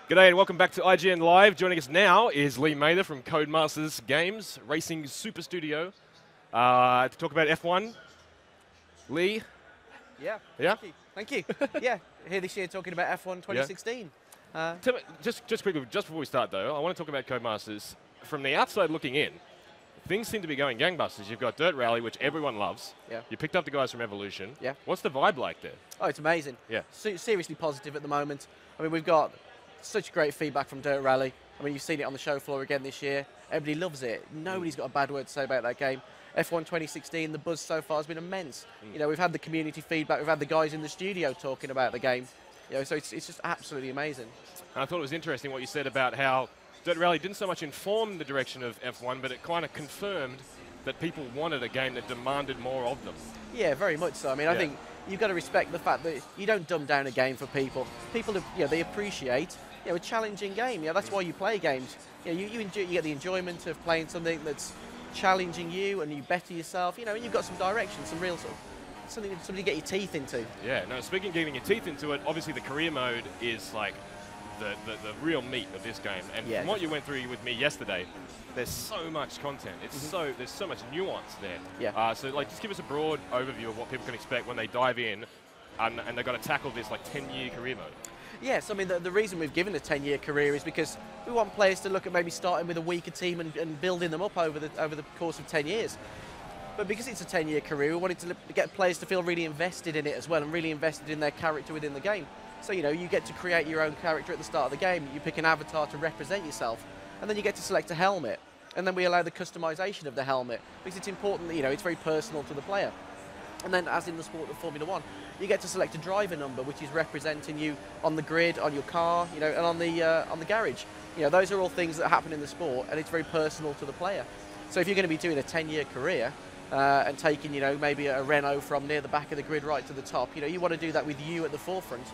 G'day and welcome back to IGN Live. Joining us now is Lee Mather from Codemasters Games, Racing Super Studio, to talk about F1. Lee? Yeah. Yeah? Thank you. Yeah, here this year talking about F1 2016. Tell me, just quickly, just before we start though, I want to talk about Codemasters. From the outside looking in, things seem to be going gangbusters. You've got Dirt Rally, which everyone loves. Yeah. You picked up the guys from Evolution. Yeah. What's the vibe like there? Oh, it's amazing. Yeah. Seriously positive at the moment. I mean, we've got such great feedback from Dirt Rally. I mean, you've seen it on the show floor again this year. Everybody loves it. Nobody's got a bad word to say about that game. F1 2016, the buzz so far has been immense. You know, we've had the community feedback, we've had the guys in the studio talking about the game. You know, so it's just absolutely amazing. And I thought it was interesting what you said about how Dirt Rally didn't so much inform the direction of F1, but it kind of confirmed that people wanted a game that demanded more of them. Yeah, very much so. I mean, I think you've got to respect the fact that you don't dumb down a game for people. People, they appreciate, a challenging game. That's why you play games. You enjoy, you get the enjoyment of playing something that's challenging you, and you better yourself. And you've got some direction, some real sort of something to get your teeth into. Yeah. No. Speaking of getting your teeth into it, obviously the career mode is like the real meat of this game. And from what you went through with me yesterday, there's so much content. It's there's so much nuance there. Yeah. So like, just give us a broad overview of what people can expect when they dive in, and they've got to tackle this like 10-year career mode. Yes, I mean, the reason we've given a 10-year career is because we want players to look at maybe starting with a weaker team and building them up over the course of 10 years. But because it's a 10-year career, we wanted to get players to feel really invested in it as well, and really invested in their character within the game. So, you get to create your own character at the start of the game. You pick an avatar to represent yourself, and then you get to select a helmet. And then we allow the customization of the helmet, because it's important that, it's very personal to the player. And then, as in the sport of Formula 1, you get to select a driver number, which is representing you on the grid, on your car, and on the garage. Those are all things that happen in the sport, and it's very personal to the player. So if you're going to be doing a 10-year career and taking, maybe a Renault from near the back of the grid right to the top, you want to do that with you at the forefront.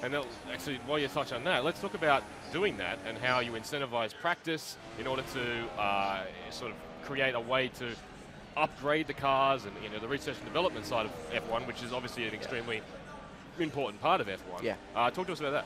And actually, while you touch on that, let's talk about doing that and how you incentivize practice in order to sort of create a way to upgrade the cars and the research and development side of F1, which is obviously an extremely important part of F1. Yeah. Talk to us about that.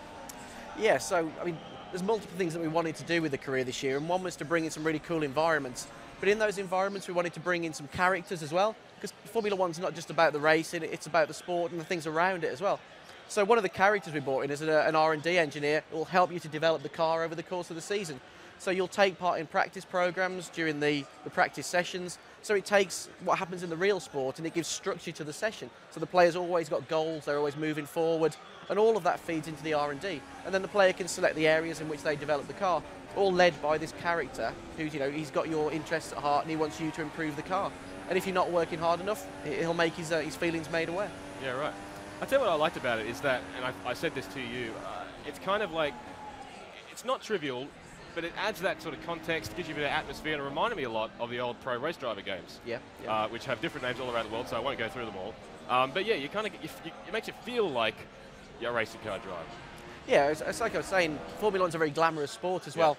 Yeah, so, I mean, there's multiple things that we wanted to do with the career this year, and one was to bring in some really cool environments. But in those environments, we wanted to bring in some characters as well, because Formula 1's not just about the racing, it's about the sport and the things around it as well. So one of the characters we brought in is an R&D engineer who will help you to develop the car over the course of the season. So you'll take part in practice programs during the practice sessions. So it takes what happens in the real sport and it gives structure to the session. So the player's always got goals, they're always moving forward, and all of that feeds into the R&D. And then the player can select the areas in which they develop the car, all led by this character who's, he's got your interests at heart and he wants you to improve the car. And if you're not working hard enough, he'll make his feelings made aware. Yeah, right. I tell you what I liked about it is that, and I said this to you, it's kind of like, it's not trivial, but it adds that sort of context, gives you a bit of atmosphere, and it reminded me a lot of the old pro race driver games, which have different names all around the world, so I won't go through them all. But yeah, you kind of it makes you feel like you're a racing car driver. Yeah, it's like I was saying, Formula 1's a very glamorous sport as well,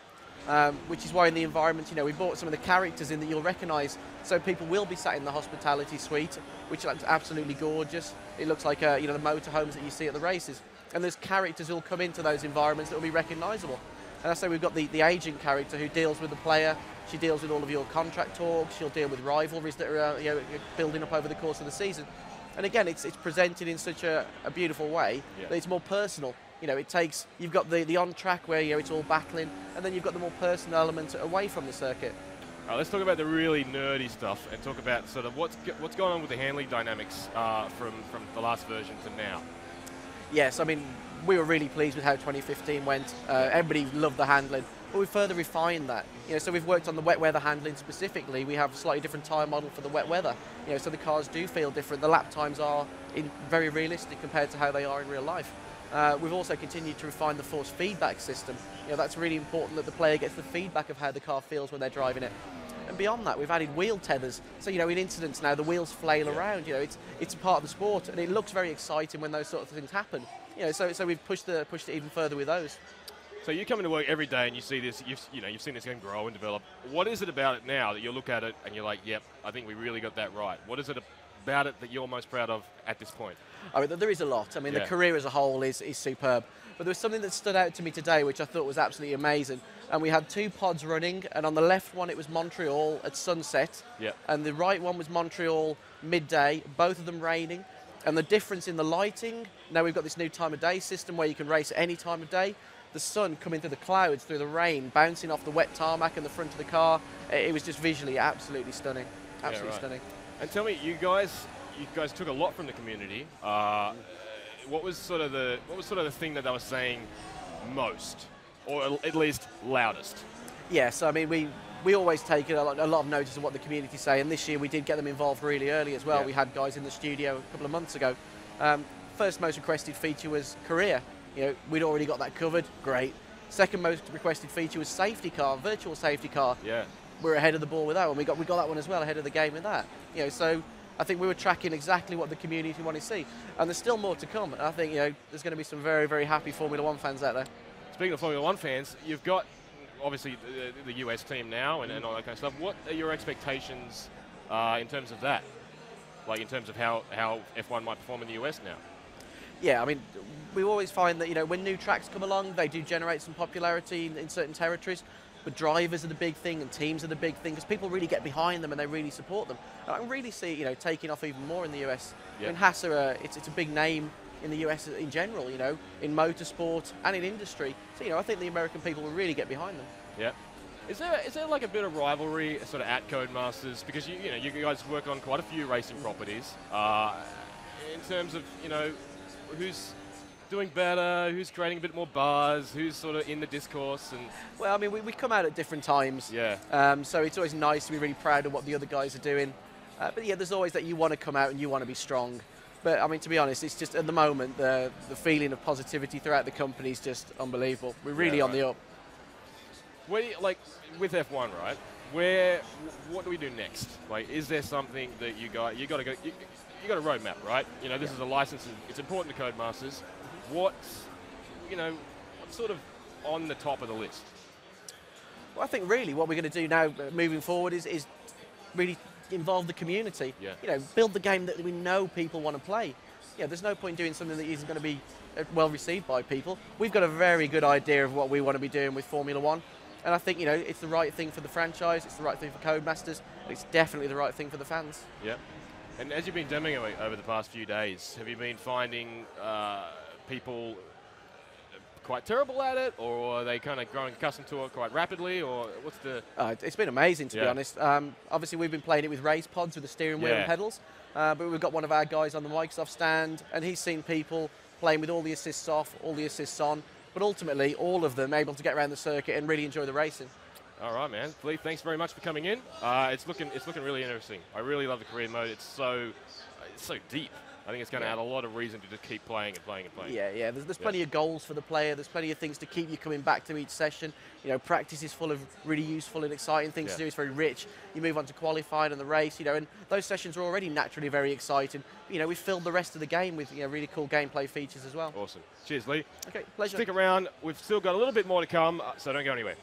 which is why in the environment, we brought some of the characters in that you'll recognise. So people will be sat in the hospitality suite, which looks absolutely gorgeous. It looks like the motorhomes that you see at the races. And there's characters who'll come into those environments that will be recognisable. And I say we've got the agent character who deals with the player. She deals with all of your contract talks. She'll deal with rivalries that are building up over the course of the season. And again, it's presented in such a beautiful way that it's more personal. You've got the on track where it's all battling, and then you've got the more personal element away from the circuit. All right, let's talk about the really nerdy stuff and talk about sort of what's going on with the handling dynamics from the last version to now. Yes, I mean, we were really pleased with how 2015 went. Everybody loved the handling, but we further refined that. So we've worked on the wet weather handling specifically. We have a slightly different tyre model for the wet weather. So the cars do feel different. The lap times are very realistic compared to how they are in real life. We've also continued to refine the force feedback system. That's really important that the player gets the feedback of how the car feels when they're driving it. And beyond that, we've added wheel tethers. So, in incidents now, the wheels flail around. It's a part of the sport, and it looks very exciting when those sort of things happen. So we've pushed it even further with those. So you come into work every day and you see this. You've seen this game grow and develop. What is it about it now that you look at it and you're like, yep, I think we really got that right? What is it about it that you're most proud of at this point? I mean, there is a lot. I mean, the career as a whole is superb. But there was something that stood out to me today, which I thought was absolutely amazing. And we had 2 pods running, and on the left one, it was Montreal at sunset. Yep. And the right one was Montreal midday, both of them raining. And the difference in the lighting, now we've got this new time of day system where you can race at any time of day. The sun coming through the clouds, through the rain, bouncing off the wet tarmac in the front of the car. It was just visually absolutely stunning. Absolutely stunning. And tell me, you guys took a lot from the community. What was sort of the thing that they were saying most, or at least loudest? Yes, I mean we always take a lot of notice of what the community say, and this year we did get them involved really early as well. Yeah. We had guys in the studio a couple of months ago. First most requested feature was career. You know, we'd already got that covered. Great. Second most requested feature was safety car, virtual safety car. Yeah. We're ahead of the ball with that one. We got that one as well, ahead of the game with that. You know, so I think we were tracking exactly what the community wanted to see, and there's still more to come. And I think there's going to be some very, very happy Formula One fans out there. Speaking of Formula One fans, you've got obviously the US team now and all that kind of stuff. What are your expectations in terms of that? Like in terms of how F1 might perform in the US now? Yeah, I mean, we always find that when new tracks come along, they do generate some popularity in certain territories. But drivers are the big thing, and teams are the big thing, because people really get behind them and they really support them. And I can really see, taking off even more in the US. Yep. I mean, Haas it's a big name in the US in general, in motorsport and in industry. So, I think the American people will really get behind them. Yeah. Is there like a bit of rivalry sort of at Codemasters, because you guys work on quite a few racing properties, in terms of who's doing better, who's creating a bit more buzz, who's sort of in the discourse? And well, I mean, we come out at different times. Yeah. So it's always nice to be really proud of what the other guys are doing. But yeah, there's always that you want to come out and you want to be strong. But I mean, to be honest, it's just at the moment the feeling of positivity throughout the company is just unbelievable. We're really on the up. Where do you, like with F1, right? What do we do next? Like, is there something that you got to go? You got a roadmap, right? This is a license. And it's important to Codemasters. What's sort of on the top of the list? Well, I think really what we're going to do now, moving forward, is really involve the community. Yeah. Build the game that we know people want to play. There's no point doing something that isn't going to be well received by people. We've got a very good idea of what we want to be doing with Formula One, and I think it's the right thing for the franchise. It's the right thing for Codemasters. And it's definitely the right thing for the fans. Yeah. And as you've been demoing over the past few days, have you been finding people quite terrible at it, or are they kind of growing accustomed to it quite rapidly, or what's the... It's been amazing, to be honest. Obviously, we've been playing it with race pods with the steering wheel and pedals, but we've got one of our guys on the Microsoft stand, and he's seen people playing with all the assists off, all the assists on, but ultimately, all of them able to get around the circuit and really enjoy the racing. All right, man. Lee, thanks very much for coming in. It's looking really interesting. I really love the career mode. It's so deep. I think it's going to add a lot of reason to just keep playing and playing and playing. Yeah. There's plenty of goals for the player. There's plenty of things to keep you coming back to each session. Practice is full of really useful and exciting things to do. It's very rich. You move on to qualifying and the race, and those sessions are already naturally very exciting. We filled the rest of the game with really cool gameplay features as well. Awesome. Cheers, Lee. Okay, pleasure. Stick around. We've still got a little bit more to come, so don't go anywhere.